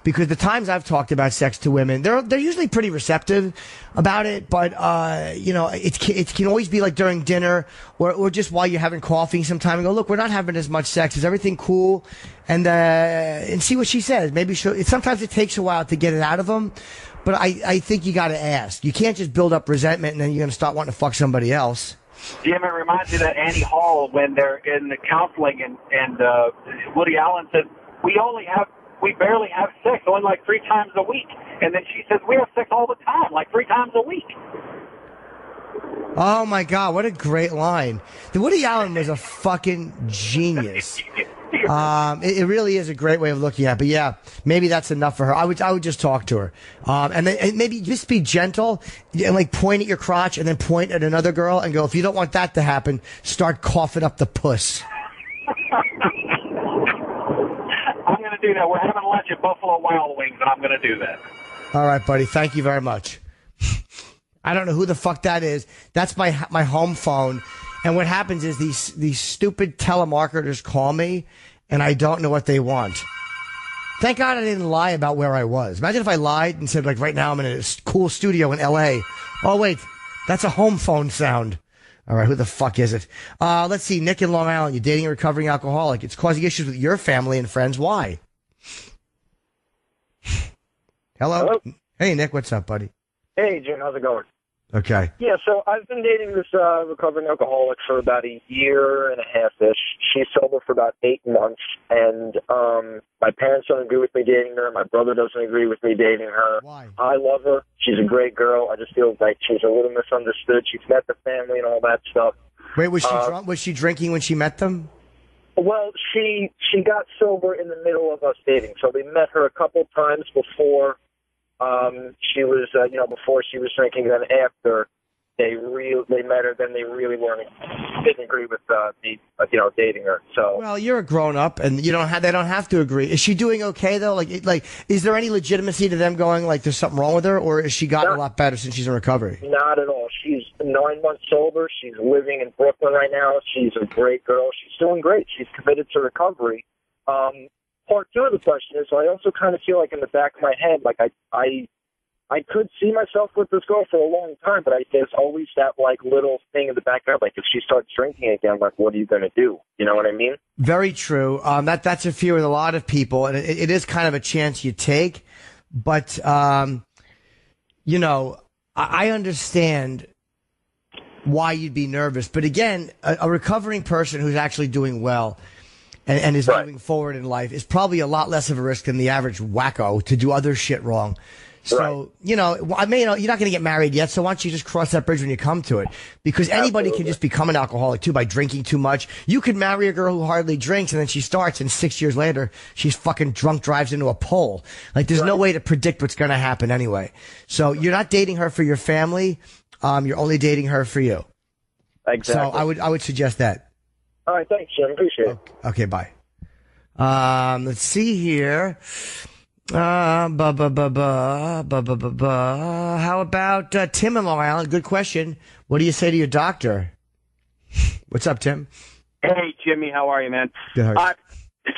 S3: Because the times I've talked about sex to women, they're usually pretty receptive about it, but it can always be like during dinner or just while you're having coffee sometime and go, look, we're not having as much sex. Is everything cool? And see what she says. Maybe sometimes it takes a while to get it out of them, but I think you got to ask. You can't just build up resentment and then you're going to start wanting to fuck somebody else.
S12: Jim, it reminds me of that Annie Hall when they're in the counseling and Woody Allen said, we barely have sex, only like 3 times a week. And then she says, we have sex all the time, like 3 times a week.
S3: Oh, my God. What a great line. The Woody Allen was a fucking genius. It really is a great way of looking at it. But, yeah, maybe that's enough for her. I would just talk to her. And then maybe just be gentle and, like, point at your crotch and then point at another girl and go, if you don't want that to happen, start coughing up the puss.
S12: Do that. We're having lunch at Buffalo Wild Wings, and I'm going to do that.
S3: All right, buddy. Thank you very much. I don't know who the fuck that is. That's my home phone. And what happens is these stupid telemarketers call me, and I don't know what they want. Thank God I didn't lie about where I was. Imagine if I lied and said, like, right now I'm in a cool studio in L.A. Oh, wait, that's a home phone sound. All right, who the fuck is it? Let's see, Nick in Long Island. You're dating a recovering alcoholic. It's causing issues with your family and friends. Why? Hello? Hey, Nick, what's up, buddy?
S13: Hey, Jim, how's it going?
S3: Okay.
S13: Yeah, so I've been dating this recovering alcoholic for about a year and a half-ish. She's sober for about 8 months, and my parents don't agree with me dating her. My brother doesn't agree with me dating her.
S3: Why?
S13: I love her. She's a great girl. I just feel like she's a little misunderstood. She's met the family and all that stuff.
S3: Wait, was she drunk? Was she drinking when she met them?
S13: Well, she got sober in the middle of us dating, so we met her a couple times before. She was, before she was drinking. Then after they met her, then they really didn't agree with dating her. So
S3: well, you're a grown up, and they don't have to agree. Is she doing okay though? Like, is there any legitimacy to them going like there's something wrong with her, or has she gotten a lot better since she's in recovery?
S13: Not at all. She's 9 months sober. She's living in Brooklyn right now. She's a great girl. She's doing great. She's committed to recovery. Part two of the question is, I also kind of feel like in the back of my head, like I could see myself with this girl for a long time, but there's always that like little thing in the back of my head, like if she starts drinking again, like what are you going to do? You know what I mean?
S3: Very true. That's a fear with a lot of people, and it is kind of a chance you take. But I understand why you'd be nervous. But again, a recovering person who's actually doing well and is moving forward in life is probably a lot less of a risk than the average wacko to do other shit wrong. So, you're not going to get married yet, so why don't you just cross that bridge when you come to it? Because anybody can just become an alcoholic, too, by drinking too much. You could marry a girl who hardly drinks, and then she starts, and 6 years later, she's fucking drunk, drives into a pole. Like, there's no way to predict what's going to happen anyway. So, you're not dating her for your family. You're only dating her for you.
S13: Exactly.
S3: So, I would suggest that.
S13: All right, thanks, Jim. Appreciate it.
S3: Okay, bye. Let's see here. How about Tim in Long Island? Good question. What do you say to your doctor? What's up, Tim?
S14: Hey, Jimmy. How are you, man?
S3: Good.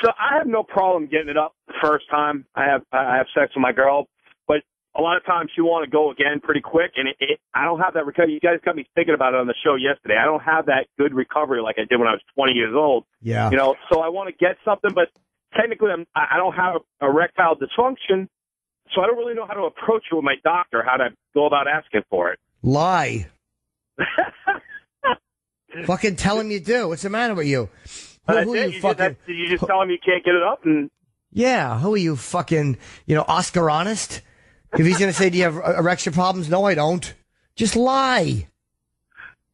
S14: So I have no problem getting it up the first time I have sex with my girl, but a lot of times you want to go again pretty quick, and I don't have that recovery. You guys got me thinking about it on the show yesterday. I don't have that good recovery like I did when I was 20 years old.
S3: Yeah.
S14: So I want to get something, but technically I don't have erectile dysfunction, so I don't really know how to approach it with my doctor, how to go about asking for it.
S3: Lie. Fucking tell him you do. What's the matter with you? Who are you fucking?
S14: Did you just tell him you can't get it up?
S3: Yeah. Who are you fucking? Oscar honest? If he's gonna say, "Do you have erection problems?" No, I don't. Just lie.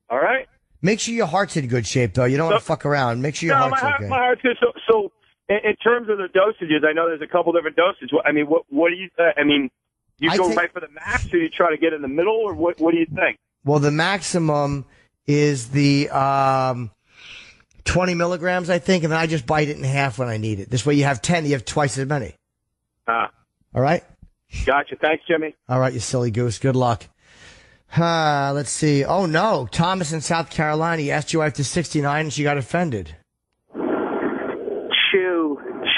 S14: All right.
S3: Make sure your heart's in good shape, though. You don't want to fuck around. Make sure your heart's okay.
S14: My heart's good. So in terms of the dosages, I know there's a couple different dosages. I mean, what do you? You go right for the max, or you try to get in the middle, or what do you think?
S3: Well, the maximum is the 20 milligrams, I think, and then I just bite it in half when I need it. This way, you have 10, you have twice as many. All right.
S14: Gotcha. Thanks, Jimmy.
S3: All right, you silly goose. Good luck. Let's see. Oh, no. Thomas in South Carolina, he asked your wife to 69 and she got offended.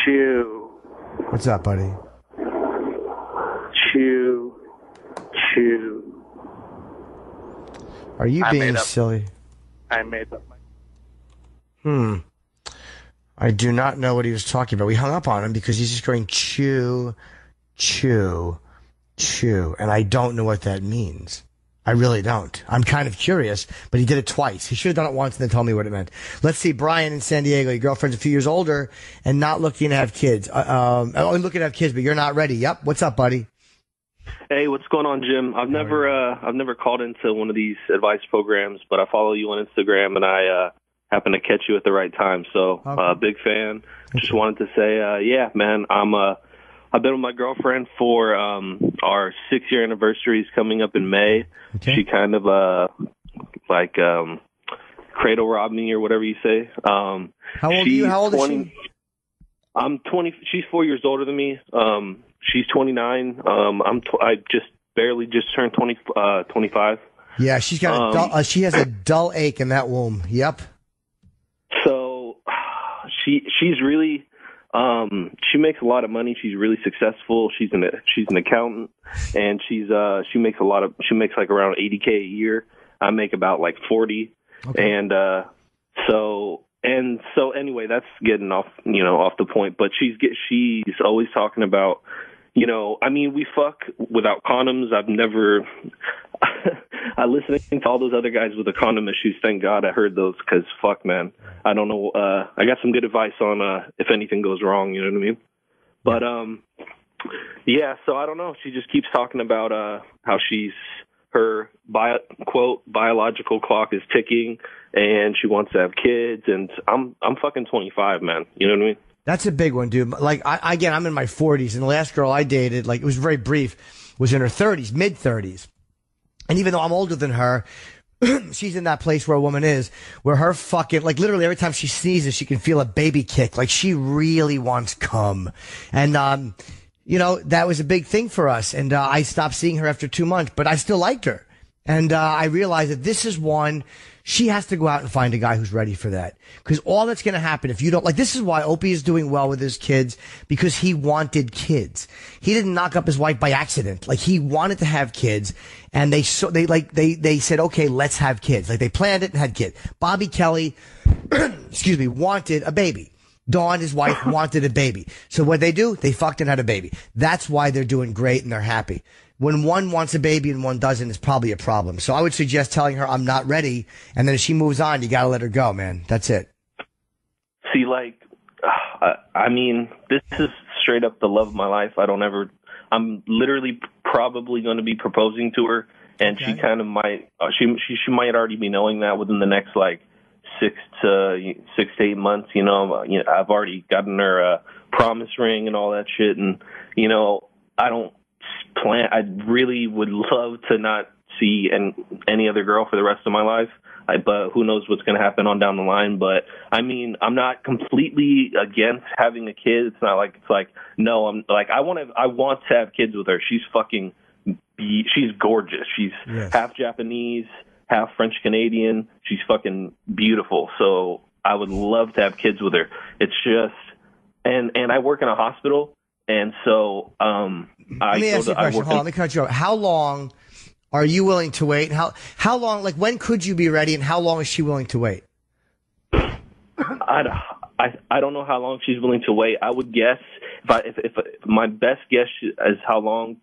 S15: Chew.
S3: What's up, buddy?
S15: Chew.
S3: Are you being silly?
S15: I made up.
S3: I do not know what he was talking about. We hung up on him because he's just going chew, and I don't know what that means. I really don't. I'm kind of curious, but he did it twice. He should have done it once and then told me what it meant. Let's see, Brian in San Diego. Your girlfriend's a few years older and not looking to have kids. Only looking to have kids, but you're not ready. Yep. What's up, buddy?
S16: Hey, what's going on, Jim? I've never called into one of these advice programs, but I follow you on Instagram, and I happened to catch you at the right time. So, big fan. Just wanted to say, yeah, man, I've been with my girlfriend for our 6-year anniversary is coming up in May. Okay. She kind of cradle robbed me or whatever you say. How
S3: old are you? How old is she?
S16: I'm 20. She's 4 years older than me. She's 29. I barely turned 25.
S3: Yeah, she's got she has a dull ache in that womb. Yep.
S16: So she's really She makes a lot of money. She's really successful. She's an accountant, and she makes like around $80K a year. I make about like 40, okay. And so anyway, that's getting off the point. But she's always talking about, I mean, we fuck without condoms. I've never. I listen to all those other guys with the condom issues. Thank God I heard those, because fuck, man, I don't know. I got some good advice on if anything goes wrong. You know what I mean? But yeah. So I don't know. She just keeps talking about how her biological clock is ticking, and she wants to have kids. And I'm fucking 25, man. You know what I mean?
S3: That's a big one, dude. Like, I'm in my 40s, and the last girl I dated, like, it was very brief, was in her 30s, mid-30s. And even though I'm older than her, she's in that place where a woman is, where her fucking, like, literally every time she sneezes, she can feel a baby kick. Like, she really wants cum. And, that was a big thing for us. And I stopped seeing her after 2 months, but I still liked her. And I realized that this is one, she has to go out and find a guy who's ready for that. Because all that's going to happen if you don't, like, this is why Opie is doing well with his kids, because he wanted kids. He didn't knock up his wife by accident. Like, he wanted to have kids, and they said, okay, let's have kids. Like, they planned it and had kids. Bobby Kelly, wanted a baby. Dawn, his wife, wanted a baby. So what they do? They fucked and had a baby. That's why they're doing great and they're happy. When one wants a baby and one doesn't, it's probably a problem. So I would suggest telling her, I'm not ready. And then if she moves on, you got to let her go, man. That's it.
S16: See, like, I mean, this is straight up the love of my life. I'm literally probably going to be proposing to her. And okay. She kind of might, she might already be knowing that within the next, like, 6 to 8 months. I've already gotten her a promise ring and all that shit. And, I don't plan. I really would love to not see any other girl for the rest of my life. But who knows what's going to happen on down the line. But I mean, I'm not completely against having a kid. It's not like, no, I'm like, I want to have kids with her. She's she's gorgeous. She's half Japanese, half French Canadian. She's fucking beautiful. So I would love to have kids with her. It's just, and I work in a hospital. And so,
S3: let me ask you a question. Hold on, let me cut you off. How long are you willing to wait? How long, like, when could you be ready, and how long is she willing to wait?
S16: I don't know how long she's willing to wait. I would guess, if my best guess is how long,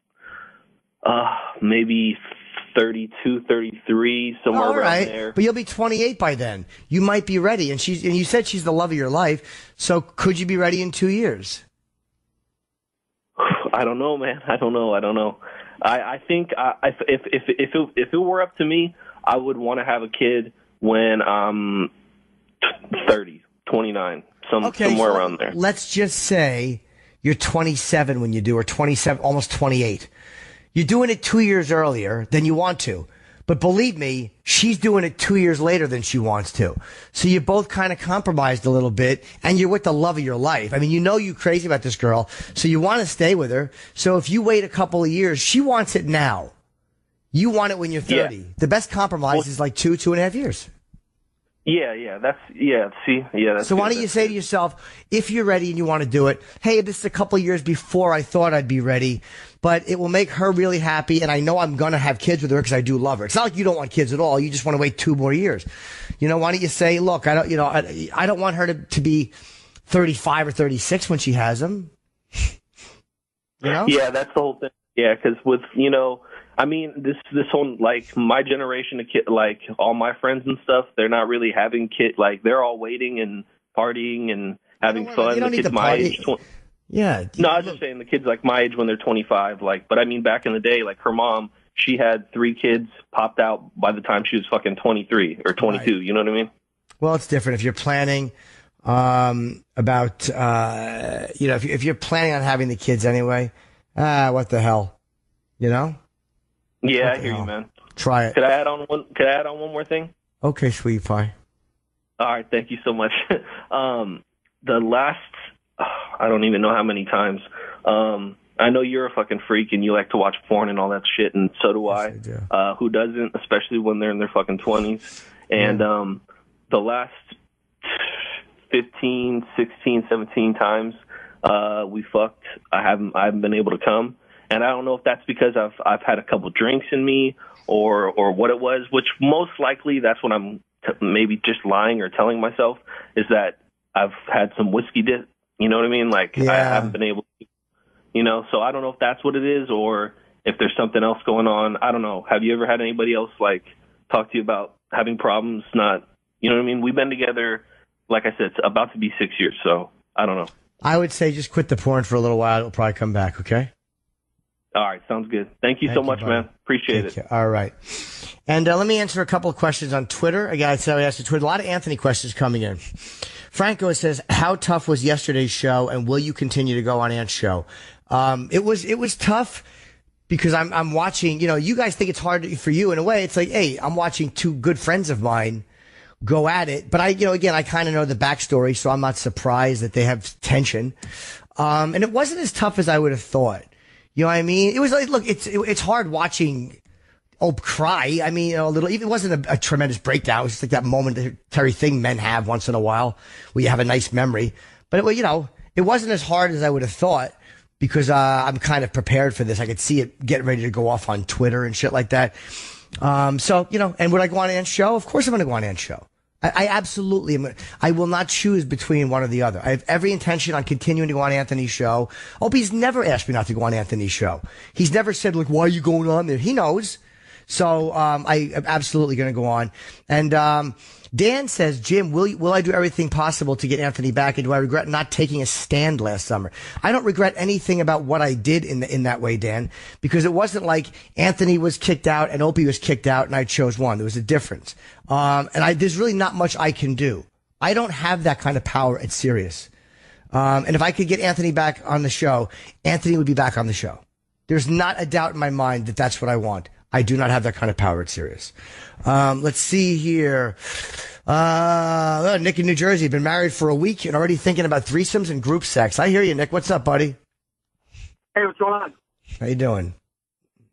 S16: maybe 32, 33, somewhere around there.
S3: But you'll be 28 by then. You might be ready, and you said she's the love of your life. So could you be ready in 2 years?
S16: I don't know, man. I don't know. I think if it were up to me, I would want to have a kid when I'm 30, 29, somewhere around there.
S3: Let's just say you're 27 when you do, or 27, almost 28. You're doing it 2 years earlier than you want to. But believe me, she's doing it 2 years later than she wants to. So you both kind of compromised a little bit, and you're with the love of your life. I mean, you're crazy about this girl, so you want to stay with her. So if you wait a couple of years, she wants it now. You want it when you're 30. Yeah. The best compromise is like 2.5 years.
S16: That's
S3: so why don't you say to yourself, if you're ready and you want to do it, hey, this is a couple of years before I thought I'd be ready, but it will make her really happy, and I know I'm going to have kids with her because I do love her. It's not like you don't want kids at all. You just want to wait 2 more years. Why don't you say, look, I don't want her to be 35 or 36 when she has them.
S16: Yeah, that's the whole thing. Yeah, because with, I mean, this whole, like, my generation of kid, like, all my friends and stuff, they're not really having kids. Like, they're all waiting and partying and having fun. The kids my age.
S3: Yeah.
S16: No, I was just saying the kids, like, my age when they're 25. Like, but I mean, back in the day, like, her mom, she had 3 kids popped out by the time she was fucking 23 or 22. Right. You know what I mean?
S3: Well, it's different. If you're planning if you're planning on having the kids anyway, what the hell,
S16: Yeah, I hear you, man.
S3: Try it.
S16: Could I add on one more thing?
S3: Okay, sweet pie.
S16: All right, thank you so much. The last, I don't even know how many times. I know you're a fucking freak and you like to watch porn and all that shit, and so do I.
S3: Yes, I do.
S16: Who doesn't, especially when they're in their fucking 20s. And the last 15, 16, 17 times We fucked. I haven't been able to come, and I don't know if that's because I've had a couple drinks in me or what it was. Which most likely that's what I'm maybe just lying or telling myself is that I've had some whiskey dip. You know what I mean? Like I haven't been able to, so I don't know if that's what it is or if there's something else going on. I don't know. Have you ever had anybody else like talk to you about having problems? Not, you know what I mean? We've been together, like I said, it's about to be 6 years. So I don't know.
S3: I would say just quit the porn for a little while. It'll probably come back. Okay.
S16: All right. Sounds good. Thank you so much, man. Appreciate it.
S3: All right. And let me answer a couple of questions on Twitter. Again, I said I asked you Twitter. A lot of Anthony questions coming in. Franco says, how tough was yesterday's show, and will you continue to go on Ant's show? It was tough because I'm watching, you guys think it's hard for you in a way. It's like, hey, I'm watching two good friends of mine go at it. But again, I kind of know the backstory, so I'm not surprised that they have tension. And it wasn't as tough as I would have thought. You know what I mean? It was like, look, it's hard watching cry. I mean, a little, even it wasn't a tremendous breakdown. It was just like that momentary thing men have once in a while where you have a nice memory. But it wasn't as hard as I would have thought because, I'm kind of prepared for this. I could see it getting ready to go off on Twitter and shit like that. So, and would I go on Ant's show? Of course I'm going to go on Ant's show. I absolutely am. I will not choose between one or the other. I have every intention on continuing to go on Anthony's show. He's never asked me not to go on Anthony's show. He's never said, like, why are you going on there? He knows. So, I am absolutely going to go on. And, Dan says, Jim, will I do everything possible to get Anthony back? And do I regret not taking a stand last summer? I don't regret anything about what I did in that way, Dan, because it wasn't like Anthony was kicked out and Opie was kicked out and I chose one. There was a difference. There's really not much I can do. I don't have that kind of power at Sirius. And if I could get Anthony back on the show, Anthony would be back on the show. There's not a doubt in my mind that that's what I want. I do not have that kind of power at Sirius. Let's see here. Nick in New Jersey, been married for a week and already thinking about threesomes and group sex. I hear you, Nick. What's up, buddy?
S17: Hey, what's going on?
S3: How you doing?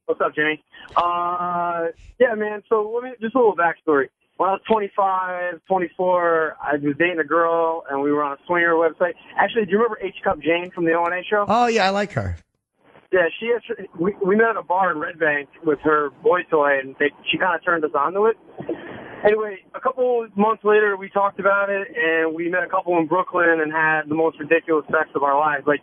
S17: What's up, Jimmy? Yeah, man. So just a little backstory. When I was 25, 24, I was dating a girl and we were on a swinger website. Actually, do you remember H Cup Jane from the O&A show?
S3: Oh, yeah, I like her.
S17: Yeah, we met at a bar in Red Bank with her boy toy, and she kind of turned us onto it. Anyway, a couple months later, we talked about it, and we met a couple in Brooklyn and had the most ridiculous sex of our lives. Like,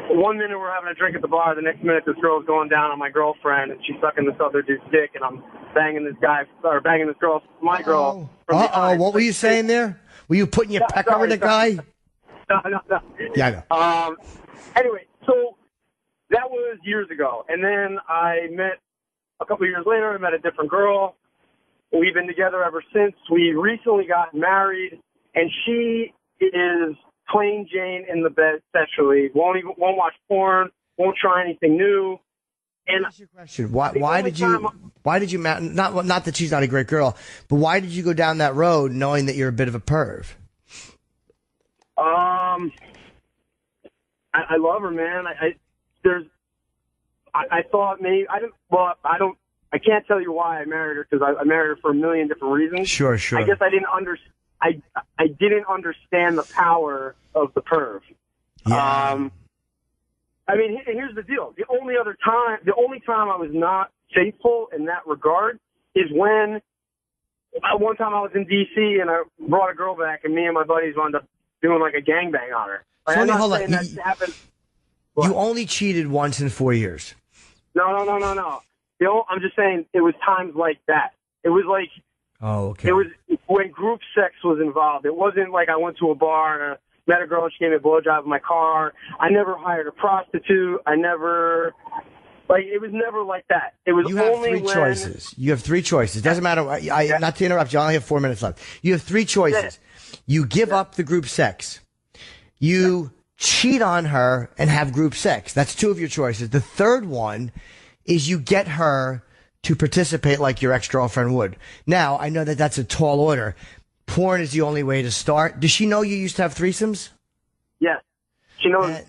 S17: one minute we're having a drink at the bar, the next minute this girl's going down on my girlfriend, and she's sucking this other dude's dick, and I'm banging this girl, my girl.
S3: What were you saying there? Were you putting your peck over the guy?
S17: No.
S3: Yeah, I know.
S17: Anyway, so that was years ago. And then I met, a couple of years later, I met a different girl. We've been together ever since. We recently got married, and she is plain Jane in the bed sexually. Won't watch porn, won't try anything new. And
S3: what's your question? Why did you, not that she's not a great girl, but why did you go down that road knowing that you're a bit of a perv?
S17: I love her, man. I thought maybe I can't tell you why I married her because I married her for a million different reasons.
S3: Sure.
S17: I guess I didn't understand the power of the perv.
S3: Yeah.
S17: I mean, here's the deal. The only time I was not faithful in that regard is when one time I was in D.C. and I brought a girl back and me and my buddies wound up doing like a gangbang on her. Like,
S3: hold on.
S17: You
S3: only cheated once in 4 years.
S17: No. I'm just saying it was times like that. It was like,
S3: okay.
S17: It was when group sex was involved. It wasn't like I went to a bar and met a girl and she gave me a blowjob in my car. I never hired a prostitute. It was never like that. It was only
S3: choices. You have three choices. Doesn't matter. Not to interrupt you. I only have 4 minutes left. You have three choices. Yeah. You give up the group sex. You cheat on her and have group sex. That's two of your choices. The third one is you get her to participate like your ex-girlfriend would. Now, I know that that's a tall order. Porn is the only way to start. Does she know you used to have threesomes?
S17: Yes. She knows.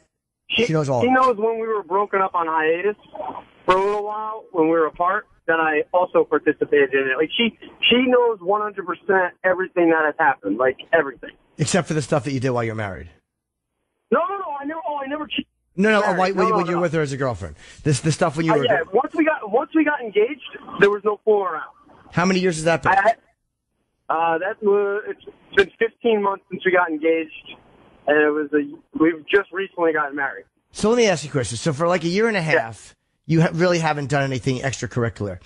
S3: She knows all.
S17: She knows when we were broken up on hiatus for a little while, when we were apart, that I also participated in it. Like, she knows 100% everything that has happened. Like, everything.
S3: Except for the stuff that you did while you're married.
S17: No. I never cheated.
S3: No. When you were with her as a girlfriend. The stuff when you were.
S17: Yeah. Once we got engaged, there was no fooling around.
S3: How many years has that been?
S17: It's been 15 months since we got engaged, and we've just recently gotten married.
S3: So let me ask you a question. So for like a year and a half, you really haven't done anything extracurricular.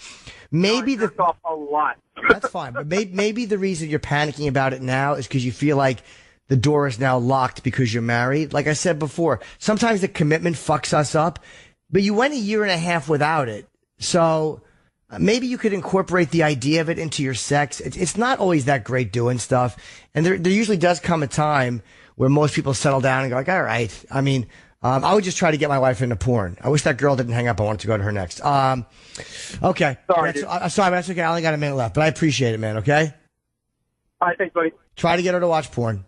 S3: Maybe
S17: off a lot.
S3: That's fine, but maybe the reason you're panicking about it now is because you feel like the door is now locked because you're married. Like I said before, sometimes the commitment fucks us up, but you went a year and a half without it. So maybe you could incorporate the idea of it into your sex. It's not always that great doing stuff. And there usually does come a time where most people settle down and go like, all right. I mean, I would just try to get my wife into porn. I wish that girl didn't hang up. I wanted to go to her next. Okay. Sorry, that's okay. I only got a minute left, but I appreciate it, man. Okay.
S17: All right. Thanks, buddy.
S3: Try to get her to watch porn.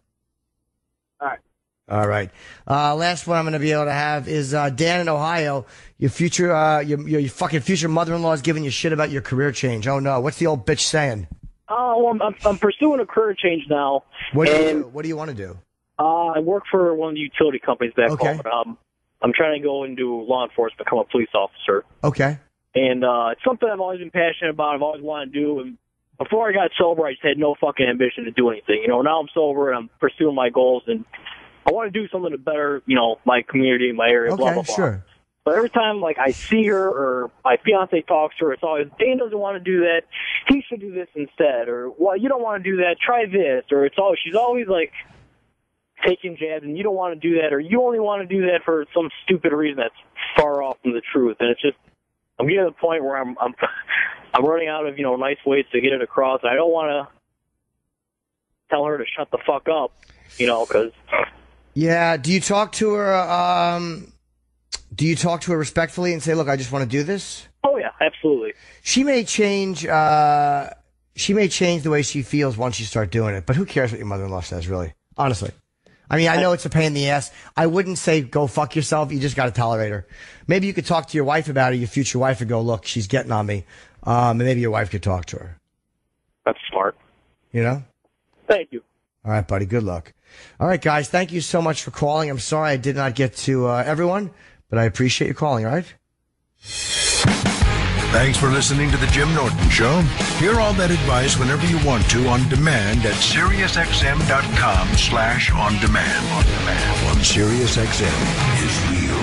S3: All right. Last one I'm going to be able to have is Dan in Ohio. Your your fucking future mother-in-law is giving you shit about your career change. Oh no, what's the old bitch saying?
S18: Well, I'm pursuing a career change now.
S3: What do you want to do?
S18: I work for one of the utility companies back home. I'm trying to go into law enforcement, become a police officer.
S3: Okay.
S18: And it's something I've always been passionate about. I've always wanted to do. And before I got sober, I just had no fucking ambition to do anything. You know, now I'm sober and I'm pursuing my goals, and I want to do something to better, you know, my community, my area, blah, blah, blah.
S3: Sure.
S18: But every time, like, I see her or my fiance talks to her, it's always, Dan doesn't want to do that. He should do this instead. Or, well, you don't want to do that. Try this. Or she's always, like, taking jabs, and you don't want to do that. Or you only want to do that for some stupid reason that's far off from the truth. And it's just, I'm getting to the point where I'm running out of, you know, nice ways to get it across. I don't want to tell her to shut the fuck up, you know, because...
S3: Yeah. Do you talk to her? Do you talk to her respectfully and say, "Look, I just want to do this"?
S18: Oh yeah, absolutely.
S3: She may change. She may change the way she feels once you start doing it. But who cares what your mother-in-law says, really? Honestly. I mean, I know it's a pain in the ass. I wouldn't say go fuck yourself. You just got to tolerate her. Maybe you could talk to your wife about it, your future wife, and go, "Look, she's getting on me." And maybe your wife could talk to her.
S18: That's smart.
S3: You know?
S18: Thank you.
S3: All right, buddy. Good luck. All right, guys. Thank you so much for calling. I'm sorry I did not get to everyone, but I appreciate you calling, all right?
S2: Thanks for listening to The Jim Norton Show. Hear all that advice whenever you want to on demand at SiriusXM.com/on-demand. On SiriusXM is real.